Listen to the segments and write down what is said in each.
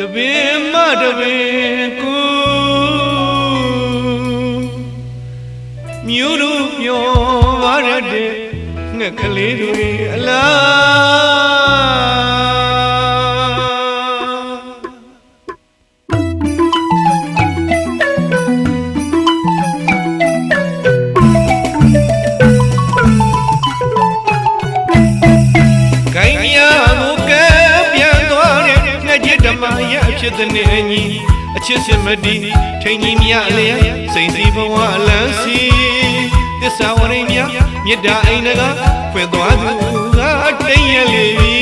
bin ma de bin ku miu lu pyo wa de ngak kale de alaဖြစ်တဲ့နေအညီအချစ်စမတီထိန်ကြီးမြလျက်စိန်စီဘဝလန်းစီသစ္စာဝရိမြမေတ္တာအိမ်ကဖွင့်သွားသူကတိမ်ရလေပြီ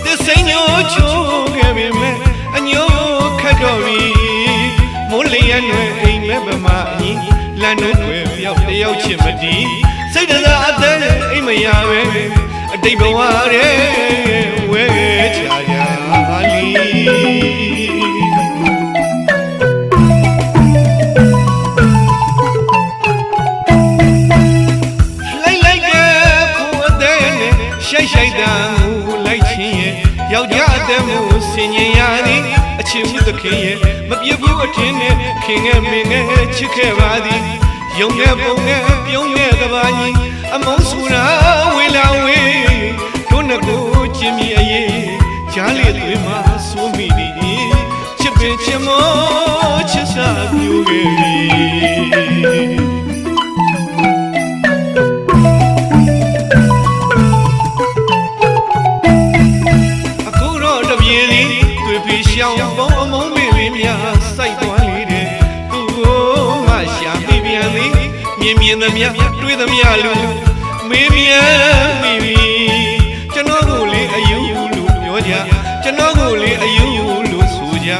သစ္စိန်ညိုချိုးခဲ့ပေမဲ့အညိုခတ်တော့ပြီမိုးလျက်နဲ့အိမ်မဲ့ဗမာအညီလမ်းတို့တွေပြောက်တယောက်ချစ်မတီစိတ်တစားအသက်အိမ်မရပဲအတိတ်ဘဝရဲ့ဝဲချာချာလီလိုက်ကဖို့အသေးနဲ့ရှိုက်တန်ကိုလိုက်ချင်းရဲ့ယောက်ျားအသက်ကိုဆင်ញင်ရသည်အချစ်မှုသခင်ရဲ့မပြတ်ဘူးအထင်းနဲ့ခင်ငယ်မင်းငယ်ချစ်ခဲ့ပါသည်ယုံနဲ့ပုံနဲ့ပြုံးနဲ့ကဘာကြီးအမုန်းဆူရာဝေလာဝေတို့နှစ်ကိုချင်မိအရေးကြားလေတွေမှာဆိုမိသည်ချစ်ပင်ချင်မောချစ်စာပြူခဲ့ပြီအခုတော့တပြေးလေးတွေ့ပြီးရှောင်းပုံအမုန်းပင်လေးများစိုက်သွားလေတဲ့သူ့ကိုမှရှာမိပြန်သည်မြင်သမျှတွေ့သမျှလူမေးမြန်းမိပြီကျွန်တော်ကိုလေအယူလို့ပြောကြကျွန်တော်ကိုလေအယူလို့ဆိုကြ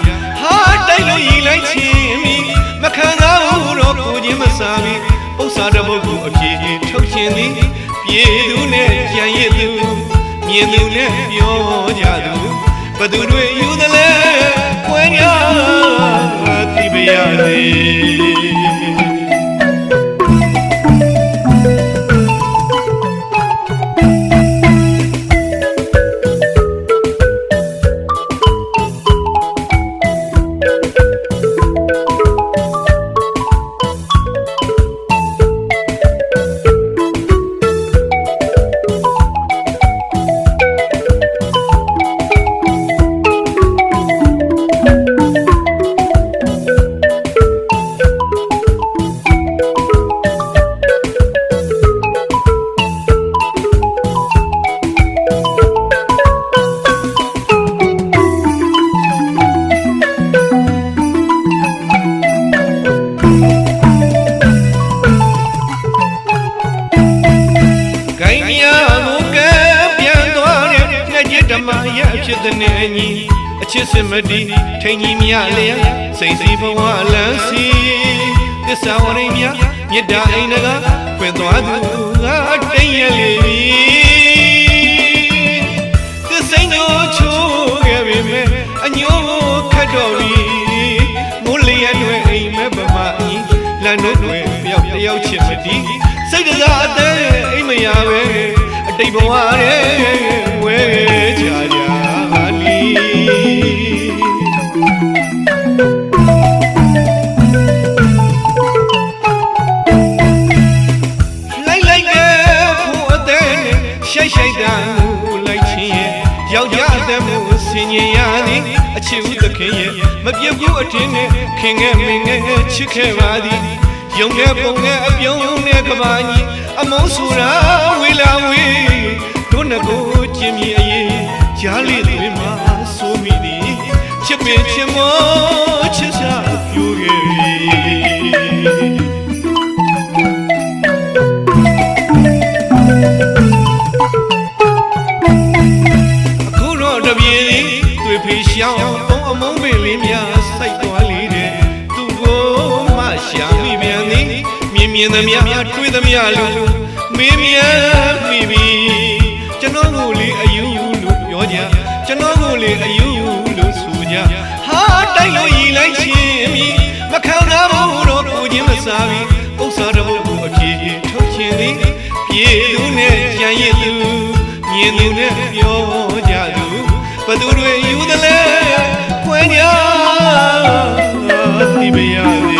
ဟာတိုက်လို့ရင်လိုက်ချင်းမိမခံစားဘူးတော့ကိုချင်းမစားပြီပု္ပ္ပာတပုတ်ကိုအပြေထုတ်ရှင်သည်ပြေသူနဲ့ကြံရည်သူမြင်သူနဲ့ပြောကြသူဘသူတွေယူသလဲကွယ်ညာသိပါရစေဖြစ်တဲ့နေအညီအချစ်စမတီထိန်ကြီးမြလျက်စိန်စီဘဝလန်းစီသစ္စာဝရိမြမေတ္တာအိမ်ကဖွင့်သွားသူကတိမ်ရလေပြီသစ္စိန်ကိုချိုးခဲ့ပေမဲ့အညိုခတ်တော့ပြီမိုးလျက်တွေအိမ်မဲ့ဗမာအညီလမ်းတို့တွေပြောက်တယောက်ချစ်မတီစိတ်တစားအသက်အိမ်မရပဲအတိတ်ဘဝရဲ့ဝဲချာချာရှိုက်တန်ကိုလိုက်ချင်းရဲ့ယောက်ျားအသက်ကိုဆင်ញင်ရသည်အချစ်ဦးသခင်ရဲ့မပြတ်ဘူးအထင်းနဲ့ခင်ငယ်မင်းငယ်ချစ်ခဲ့ပါသည်ယုံတဲ့ပုံနဲ့အပြုံးနဲ့ကဘာကြီးအမုန်းဆူရာဝေလာဝေတို့နှစ်ကိုချင်မိအရေးကြားလေတွေမှာဆိုမိသည်ချစ်ပင်ချင်မောချစ်စာပြူခဲ့ပြီရှောင်းပုံအမုန်းပင်လေးများစိုက်သွားလေတဲ့သူကိုမှရှာမိပြန်သည်မြင်သမျှတွေ့သမျှလူမေးမြန်းမိပြီကျွန်တော်ကိုလေအယူလို့ပြောကြကျွန်တော်ကိုလေအယူလို့ဆိုကြဟာတိုက်လို့ရင်လိုက်ချင်းမိမခံနိုင်ဘူးတော့ကိုချင်းမစားပြီပု္ပ္ပာတပုတ်ကိုအပြေထုတ်ခြင်းသည်ပြေသူနဲ့ကြံရည်သူမြင်သူနဲ့ပြောကြသူဘသူတွေ ယူသလဲခွဲညာဒီမယာ